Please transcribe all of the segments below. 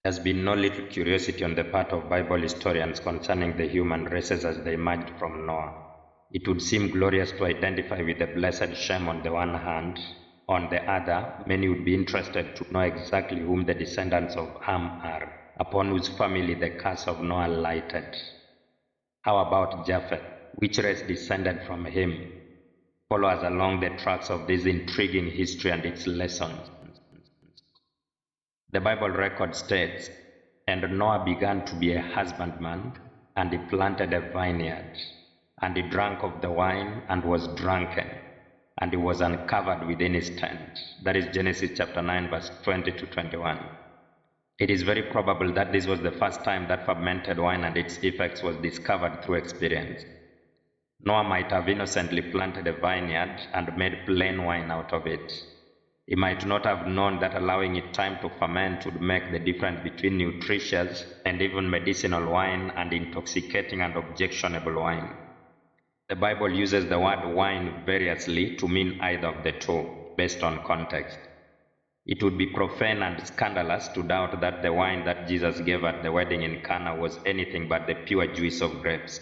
There has been no little curiosity on the part of Bible historians concerning the human races as they emerged from Noah. It would seem glorious to identify with the blessed Shem on the one hand. On the other, many would be interested to know exactly whom the descendants of Ham are, upon whose family the curse of Noah lighted. How about Japheth? Which race descended from him? Follow us along the tracks of this intriguing history and its lessons. The Bible record states, "And Noah began to be a husbandman, and he planted a vineyard, and he drank of the wine, and was drunken, and he was uncovered within his tent." That is Genesis chapter 9, verse 20 to 21. It is very probable that this was the first time that fermented wine and its effects was discovered through experience. Noah might have innocently planted a vineyard and made plain wine out of it. He might not have known that allowing it time to ferment would make the difference between nutritious and even medicinal wine and intoxicating and objectionable wine. The Bible uses the word wine variously to mean either of the two, based on context. It would be profane and scandalous to doubt that the wine that Jesus gave at the wedding in Cana was anything but the pure juice of grapes.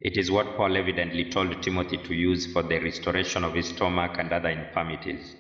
It is what Paul evidently told Timothy to use for the restoration of his stomach and other infirmities.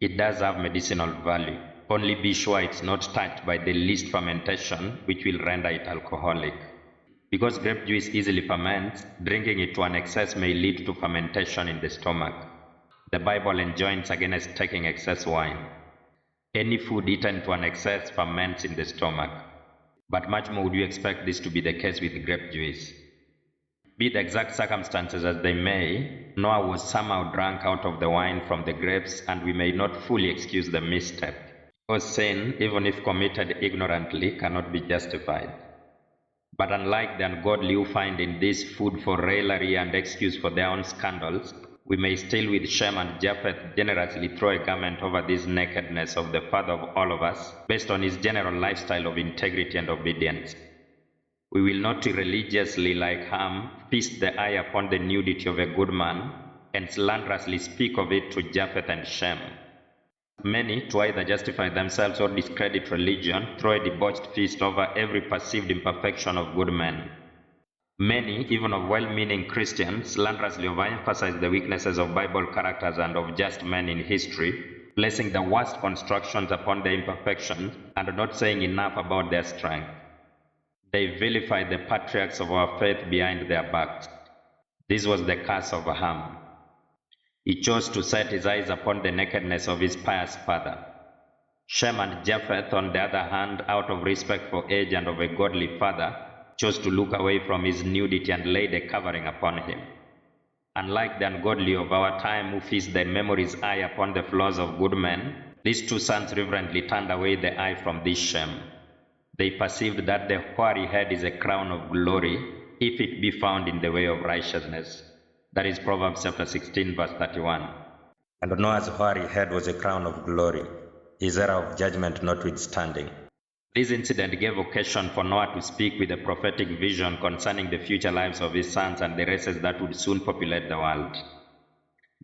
It does have medicinal value. Only be sure it's not touched by the least fermentation, which will render it alcoholic. Because grape juice easily ferments, drinking it to an excess may lead to fermentation in the stomach. The Bible enjoins against taking excess wine. Any food eaten to an excess ferments in the stomach. But much more would you expect this to be the case with grape juice. Be the exact circumstances as they may, Noah was somehow drunk out of the wine from the grapes, and we may not fully excuse the misstep. Because sin, even if committed ignorantly, cannot be justified. But unlike the ungodly who find in this food for raillery and excuse for their own scandals, we may still with Shem and Japheth generously throw a garment over this nakedness of the father of all of us, based on his general lifestyle of integrity and obedience. We will not religiously, like Ham, feast the eye upon the nudity of a good man, and slanderously speak of it to Japheth and Shem. Many, to either justify themselves or discredit religion, throw a debauched feast over every perceived imperfection of good men. Many, even of well-meaning Christians, slanderously overemphasize the weaknesses of Bible characters and of just men in history, placing the worst constructions upon their imperfections and not saying enough about their strength. They vilify the patriarchs of our faith behind their backs. This was the curse of Ham. He chose to set his eyes upon the nakedness of his pious father. Shem and Japheth, on the other hand, out of respect for age and of a godly father, chose to look away from his nudity and laid a covering upon him. Unlike the ungodly of our time who feast their memory's eye upon the flaws of good men, these two sons reverently turned away the eye from this Shem. They perceived that the hoary head is a crown of glory, if it be found in the way of righteousness. That is Proverbs chapter 16, verse 31. And Noah's hoary head was a crown of glory, his era of judgment notwithstanding. This incident gave occasion for Noah to speak with a prophetic vision concerning the future lives of his sons and the races that would soon populate the world.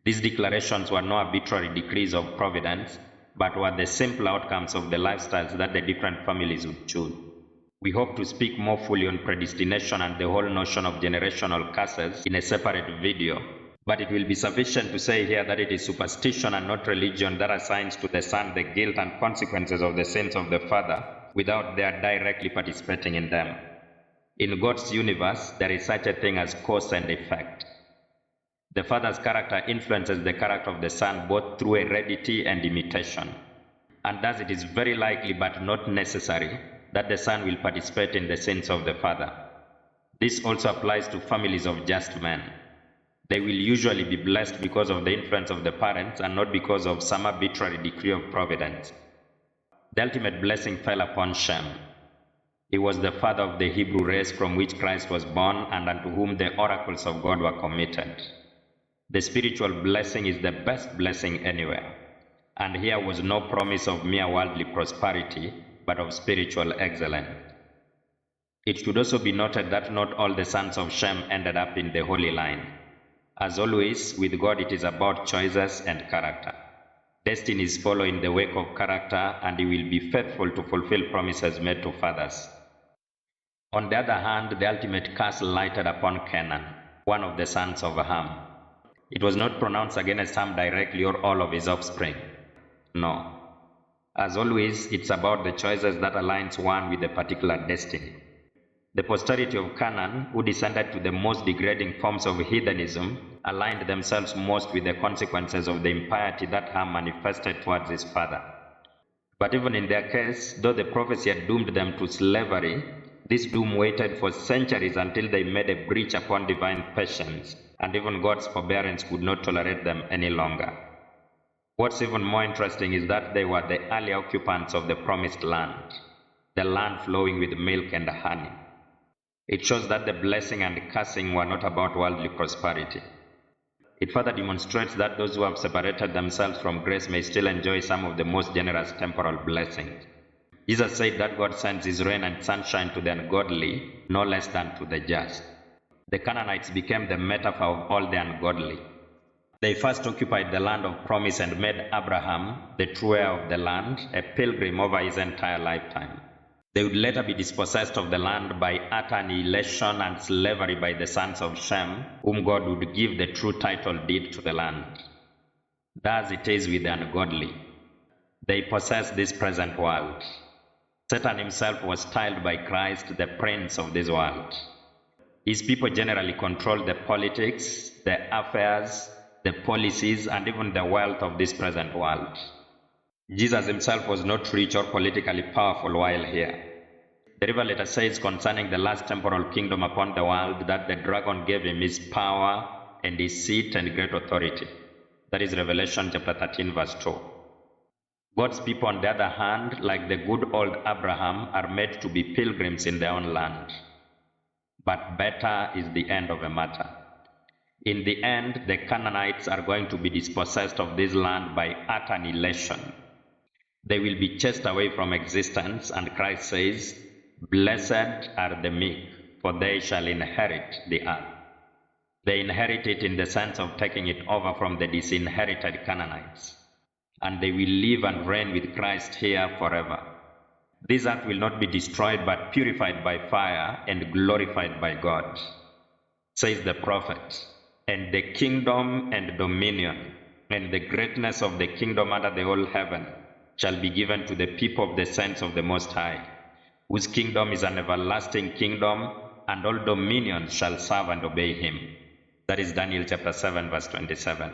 These declarations were no arbitrary decrees of providence, but were the simple outcomes of the lifestyles that the different families would choose. We hope to speak more fully on predestination and the whole notion of generational curses in a separate video, but it will be sufficient to say here that it is superstition and not religion that assigns to the son the guilt and consequences of the sins of the father without their directly participating in them. In God's universe, there is such a thing as cause and effect. The father's character influences the character of the son both through heredity and imitation. And thus it is very likely but not necessary that the son will participate in the sins of the father. This also applies to families of just men. They will usually be blessed because of the influence of the parents and not because of some arbitrary decree of providence. The ultimate blessing fell upon Shem. He was the father of the Hebrew race from which Christ was born and unto whom the oracles of God were committed. The spiritual blessing is the best blessing anywhere, and here was no promise of mere worldly prosperity, but of spiritual excellence. It should also be noted that not all the sons of Shem ended up in the holy line. As always, with God it is about choices and character. Destinies follow in the wake of character, and he will be faithful to fulfill promises made to fathers. On the other hand, the ultimate curse lighted upon Canaan, one of the sons of Ham. It was not pronounced against Ham directly or all of his offspring. No. As always, it's about the choices that aligns one with a particular destiny. The posterity of Canaan, who descended to the most degrading forms of heathenism, aligned themselves most with the consequences of the impiety that Ham manifested towards his father. But even in their case, though the prophecy had doomed them to slavery, this doom waited for centuries until they made a breach upon divine patience, and even God's forbearance could not tolerate them any longer. What's even more interesting is that they were the early occupants of the promised land, the land flowing with milk and honey. It shows that the blessing and cursing were not about worldly prosperity. It further demonstrates that those who have separated themselves from grace may still enjoy some of the most generous temporal blessings. Jesus said that God sends his rain and sunshine to the ungodly, no less than to the just. The Canaanites became the metaphor of all the ungodly. They first occupied the land of promise and made Abraham, the true heir of the land, a pilgrim over his entire lifetime. They would later be dispossessed of the land by utter annihilation and slavery by the sons of Shem, whom God would give the true title deed to the land. Thus it is with the ungodly. They possess this present world. Satan himself was styled by Christ the prince of this world. His people generally control the politics, the affairs, the policies, and even the wealth of this present world. Jesus himself was not rich or politically powerful while here. The revelator says concerning the last temporal kingdom upon the world that the dragon gave him his power and his seat and great authority. That is Revelation chapter 13 verse 2. God's people, on the other hand, like the good old Abraham, are made to be pilgrims in their own land. But better is the end of a matter. In the end, the Canaanites are going to be dispossessed of this land by utter annihilation. They will be chased away from existence, and Christ says, "Blessed are the meek, for they shall inherit the earth." They inherit it in the sense of taking it over from the disinherited Canaanites. And they will live and reign with Christ here forever. This earth will not be destroyed but purified by fire and glorified by God. Says the prophet, "And the kingdom and dominion and the greatness of the kingdom under the whole heaven shall be given to the people of the saints of the Most High, whose kingdom is an everlasting kingdom, and all dominions shall serve and obey him." That is Daniel chapter 7 verse 27.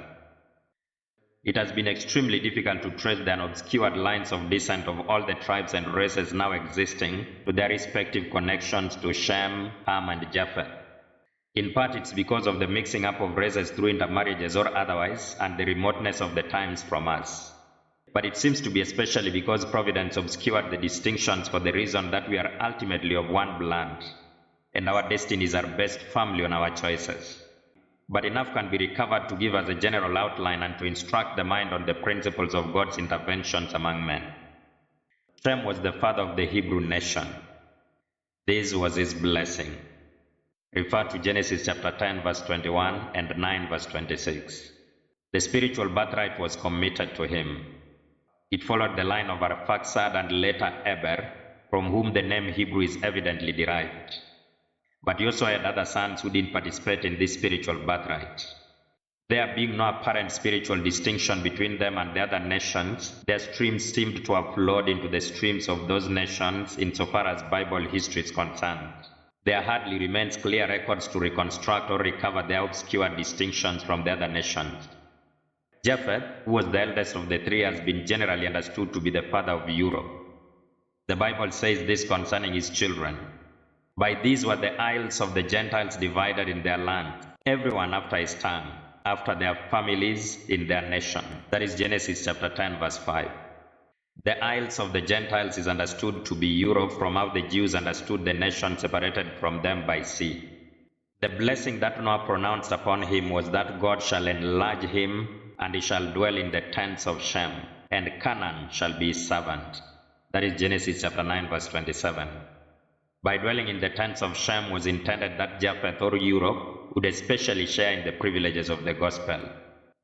It has been extremely difficult to trace the unobscured lines of descent of all the tribes and races now existing to their respective connections to Shem, Ham, and Japheth. In part, it's because of the mixing up of races through intermarriages or otherwise, and the remoteness of the times from us. But it seems to be especially because Providence obscured the distinctions for the reason that we are ultimately of one blood, and our destinies are based firmly on our choices. But enough can be recovered to give us a general outline and to instruct the mind on the principles of God's interventions among men. Shem was the father of the Hebrew nation. This was his blessing. Refer to Genesis chapter 10 verse 21 and 9 verse 26. The spiritual birthright was committed to him. It followed the line of Arphaxad and later Eber, from whom the name Hebrew is evidently derived. But he also had other sons who didn't participate in this spiritual birthright. There being no apparent spiritual distinction between them and the other nations, their streams seemed to have flowed into the streams of those nations insofar as Bible history is concerned. There hardly remains clear records to reconstruct or recover their obscure distinctions from the other nations. Japheth, who was the eldest of the three, has been generally understood to be the father of Europe. The Bible says this concerning his children: "By these were the isles of the Gentiles divided in their land, everyone after his tongue, after their families in their nation." That is Genesis chapter 10 verse 5. The isles of the Gentiles is understood to be Europe, from how the Jews understood the nation separated from them by sea. The blessing that Noah pronounced upon him was that God shall enlarge him, and he shall dwell in the tents of Shem, and Canaan shall be his servant. That is Genesis chapter 9 verse 27. By dwelling in the tents of Shem was intended that Japheth or Europe would especially share in the privileges of the gospel.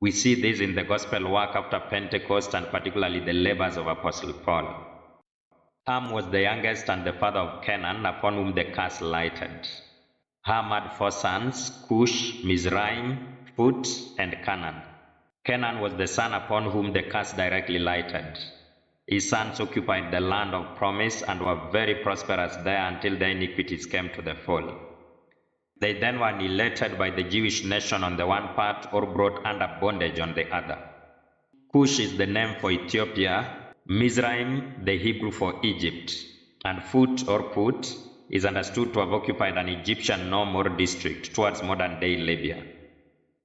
We see this in the gospel work after Pentecost and particularly the labors of Apostle Paul. Ham was the youngest and the father of Canaan, upon whom the curse lighted. Ham had 4 sons, Cush, Mizraim, Phut, and Canaan. Canaan was the son upon whom the curse directly lighted. His sons occupied the land of promise and were very prosperous there until their iniquities came to the full. They then were annihilated by the Jewish nation on the one part or brought under bondage on the other. Cush is the name for Ethiopia, Mizraim the Hebrew for Egypt, and Phut or Put is understood to have occupied an Egyptian nome or district towards modern-day Libya.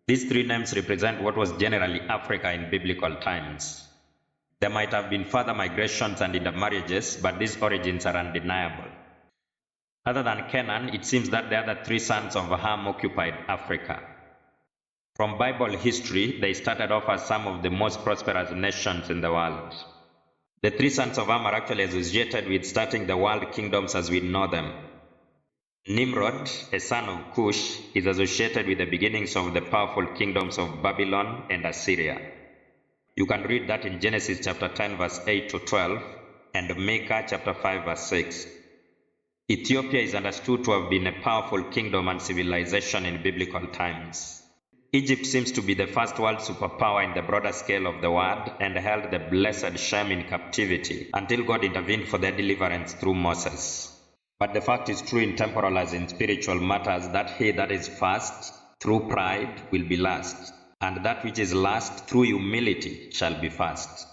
These 3 names represent what was generally Africa in biblical times. There might have been further migrations and intermarriages, but these origins are undeniable. Other than Canaan, it seems that the other 3 sons of Ham occupied Africa. From Bible history, they started off as some of the most prosperous nations in the world. The 3 sons of Ham are actually associated with starting the world kingdoms as we know them. Nimrod, a son of Cush, is associated with the beginnings of the powerful kingdoms of Babylon and Assyria. You can read that in Genesis chapter 10 verse 8 to 12 and Micah chapter 5 verse 6. Ethiopia is understood to have been a powerful kingdom and civilization in biblical times. Egypt seems to be the first world superpower in the broader scale of the world and held the blessed Shem in captivity until God intervened for their deliverance through Moses. But the fact is true in temporal as in spiritual matters that he that is first through pride will be last, and that which is last through humility shall be first.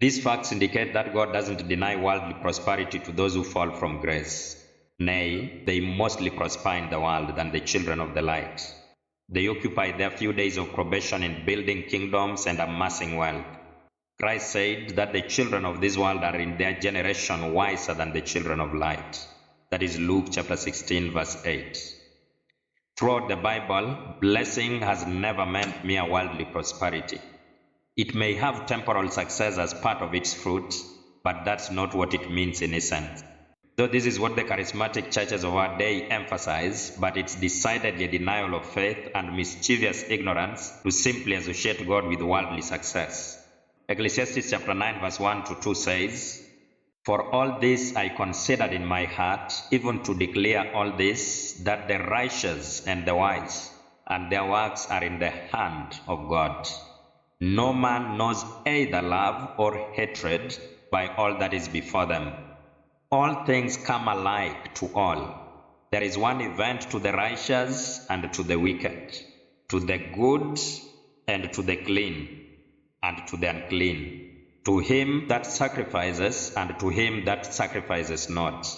These facts indicate that God doesn't deny worldly prosperity to those who fall from grace. Nay, they mostly prosper in the world than the children of the light. They occupy their few days of probation in building kingdoms and amassing wealth. Christ said that the children of this world are in their generation wiser than the children of light. That is Luke chapter 16 verse 8. Throughout the Bible, blessing has never meant mere worldly prosperity. It may have temporal success as part of its fruit, but that's not what it means in essence. Though this is what the charismatic churches of our day emphasize, but it's decidedly a denial of faith and mischievous ignorance to simply associate God with worldly success. Ecclesiastes chapter 9 verse 1 to 2 says, "For all this I considered in my heart, even to declare all this, that the righteous and the wise, and their works are in the hand of God. No man knows either love or hatred by all that is before them. All things come alike to all. There is one event to the righteous and to the wicked, to the good and to the clean, and to the unclean, to him that sacrifices and to him that sacrifices not.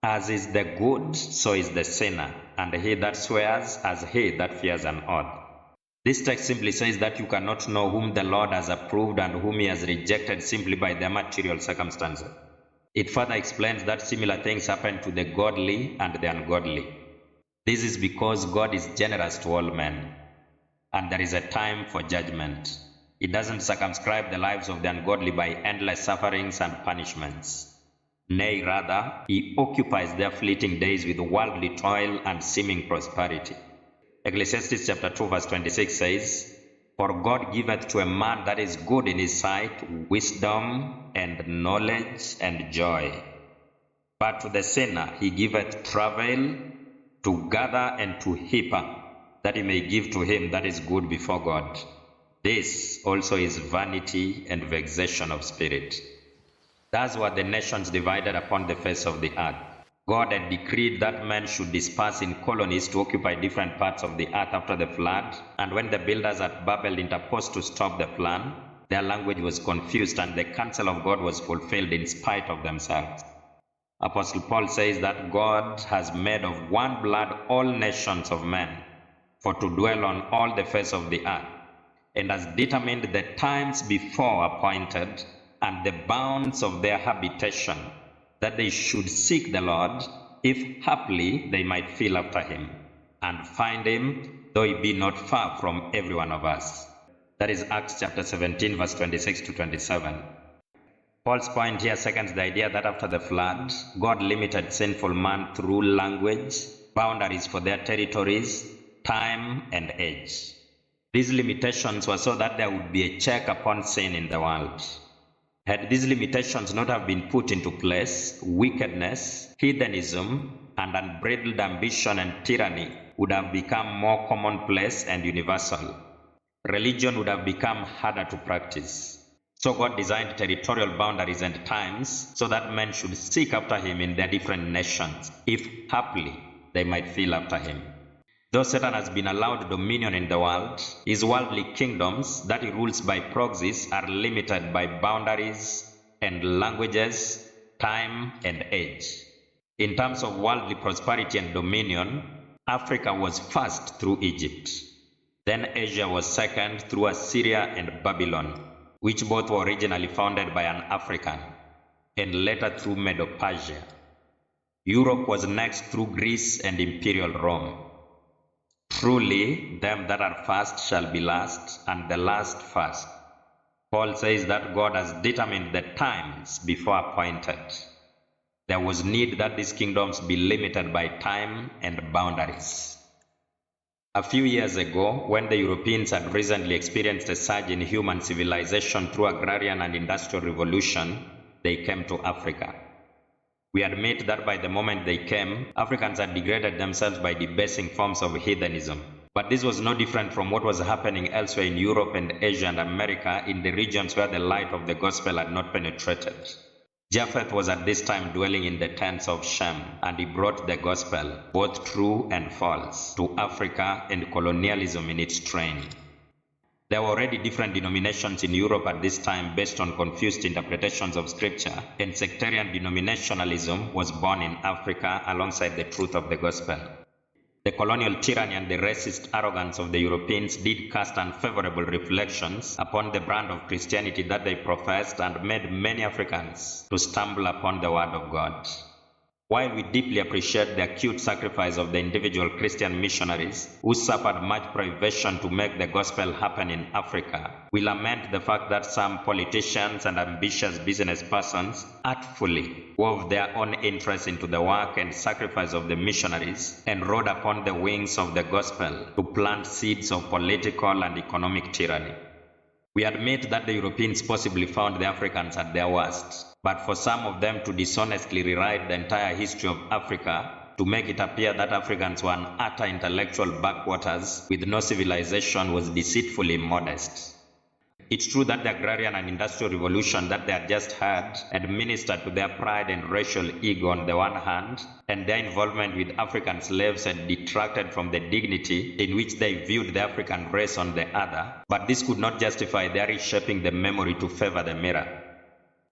As is the good, so is the sinner, and he that swears as he that fears an oath." This text simply says that you cannot know whom the Lord has approved and whom he has rejected simply by their material circumstances. It further explains that similar things happen to the godly and the ungodly. This is because God is generous to all men, and there is a time for judgment. He doesn't circumscribe the lives of the ungodly by endless sufferings and punishments. Nay, rather, he occupies their fleeting days with worldly toil and seeming prosperity. Ecclesiastes chapter 2 verse 26 says, "For God giveth to a man that is good in his sight wisdom and knowledge and joy. But to the sinner he giveth travail to gather and to heap up, that he may give to him that is good before God. This also is vanity and vexation of spirit." Thus were the nations divided upon the face of the earth. God had decreed that men should disperse in colonies to occupy different parts of the earth after the flood, and when the builders at Babel interposed to stop the plan, their language was confused and the counsel of God was fulfilled in spite of themselves. Apostle Paul says that God has made of one blood all nations of men, for to dwell on all the face of the earth, and has determined the times before appointed and the bounds of their habitation, that they should seek the Lord, if haply they might feel after him, and find him, though he be not far from every one of us. That is Acts chapter 17 verse 26 to 27. Paul's point here seconds the idea that after the flood, God limited sinful man through language, boundaries for their territories, time and age. These limitations were so that there would be a check upon sin in the world. Had these limitations not have been put into place, wickedness, heathenism, and unbridled ambition and tyranny would have become more commonplace and universal. Religion would have become harder to practice. So God designed territorial boundaries and times so that men should seek after him in their different nations, if haply they might feel after him. Though Satan has been allowed dominion in the world, his worldly kingdoms that he rules by proxies are limited by boundaries and languages, time and age. In terms of worldly prosperity and dominion, Africa was first through Egypt. Then Asia was second through Assyria and Babylon, which both were originally founded by an African, and later through Medo-Persia. Europe was next through Greece and Imperial Rome. Truly, them that are first shall be last, and the last first. Paul says that God has determined the times before appointed. There was need that these kingdoms be limited by time and boundaries. A few years ago, when the Europeans had recently experienced a surge in human civilization through agrarian and industrial revolution, they came to Africa. We admit that by the moment they came, Africans had degraded themselves by debasing forms of heathenism. But this was no different from what was happening elsewhere in Europe and Asia and America, in the regions where the light of the gospel had not penetrated. Japheth was at this time dwelling in the tents of Shem, and he brought the gospel, both true and false, to Africa, and colonialism in its train. There were already different denominations in Europe at this time based on confused interpretations of scripture, and sectarian denominationalism was born in Africa alongside the truth of the gospel. The colonial tyranny and the racist arrogance of the Europeans did cast unfavorable reflections upon the brand of Christianity that they professed, and made many Africans to stumble upon the word of God. While we deeply appreciate the acute sacrifice of the individual Christian missionaries who suffered much privation to make the gospel happen in Africa, we lament the fact that some politicians and ambitious business persons artfully wove their own interests into the work and sacrifice of the missionaries and rode upon the wings of the gospel to plant seeds of political and economic tyranny. We admit that the Europeans possibly found the Africans at their worst, but for some of them to dishonestly rewrite the entire history of Africa to make it appear that Africans were an utter intellectual backwaters with no civilization was deceitfully modest. It's true that the agrarian and industrial revolution that they had just had administered to their pride and racial ego on the one hand, and their involvement with African slaves had detracted from the dignity in which they viewed the African race on the other, but this could not justify their reshaping the memory to favor the mirror.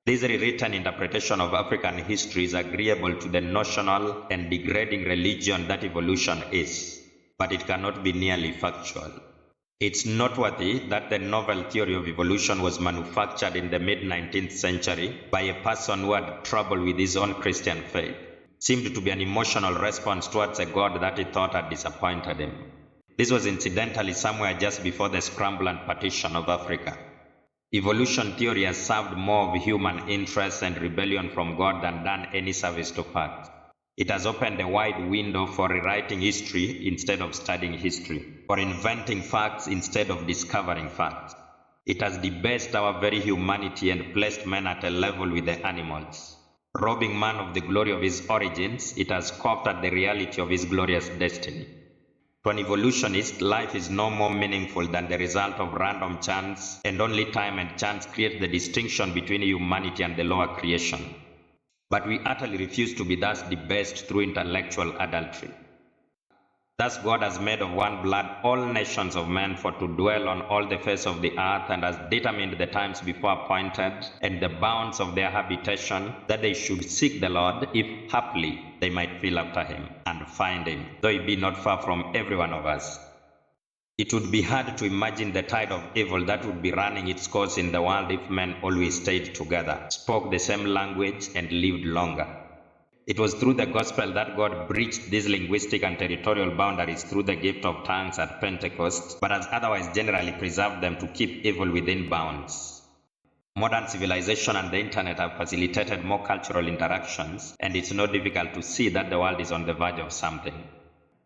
This rewritten interpretation of African history is agreeable to the notional and degrading religion that evolution is, but it cannot be nearly factual. It's noteworthy that the novel theory of evolution was manufactured in the mid-19th century by a person who had trouble with his own Christian faith. Seemed to be an emotional response towards a God that he thought had disappointed him. This was incidentally somewhere just before the scramble and partition of Africa. Evolution theory has served more of human interest and rebellion from God than done any service to fact. It has opened a wide window for rewriting history instead of studying history, for inventing facts instead of discovering facts. It has debased our very humanity and placed man at a level with the animals. Robbing man of the glory of his origins, it has co-opted the reality of his glorious destiny. To an evolutionist, life is no more meaningful than the result of random chance, and only time and chance create the distinction between humanity and the lower creation. But we utterly refuse to be thus debased through intellectual adultery. Thus God has made of one blood all nations of men for to dwell on all the face of the earth, and has determined the times before appointed, and the bounds of their habitation, that they should seek the Lord, if haply they might feel after him, and find him, though he be not far from every one of us. It would be hard to imagine the tide of evil that would be running its course in the world if men always stayed together, spoke the same language, and lived longer. It was through the gospel that God breached these linguistic and territorial boundaries through the gift of tongues at Pentecost, but has otherwise generally preserved them to keep evil within bounds. Modern civilization and the internet have facilitated more cultural interactions, and it's not difficult to see that the world is on the verge of something.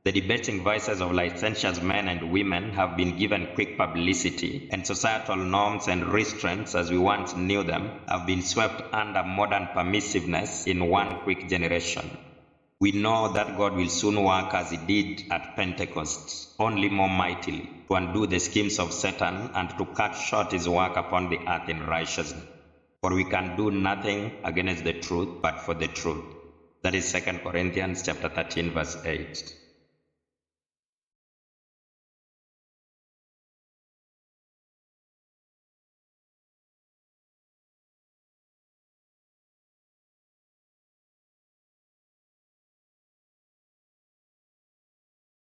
The debating voices of licentious men and women have been given quick publicity, and societal norms and restraints as we once knew them have been swept under modern permissiveness in one quick generation. We know that God will soon work as he did at Pentecost, only more mightily, to undo the schemes of Satan and to cut short his work upon the earth in righteousness. For we can do nothing against the truth, but for the truth. That is 2 Corinthians chapter 13, verse 8.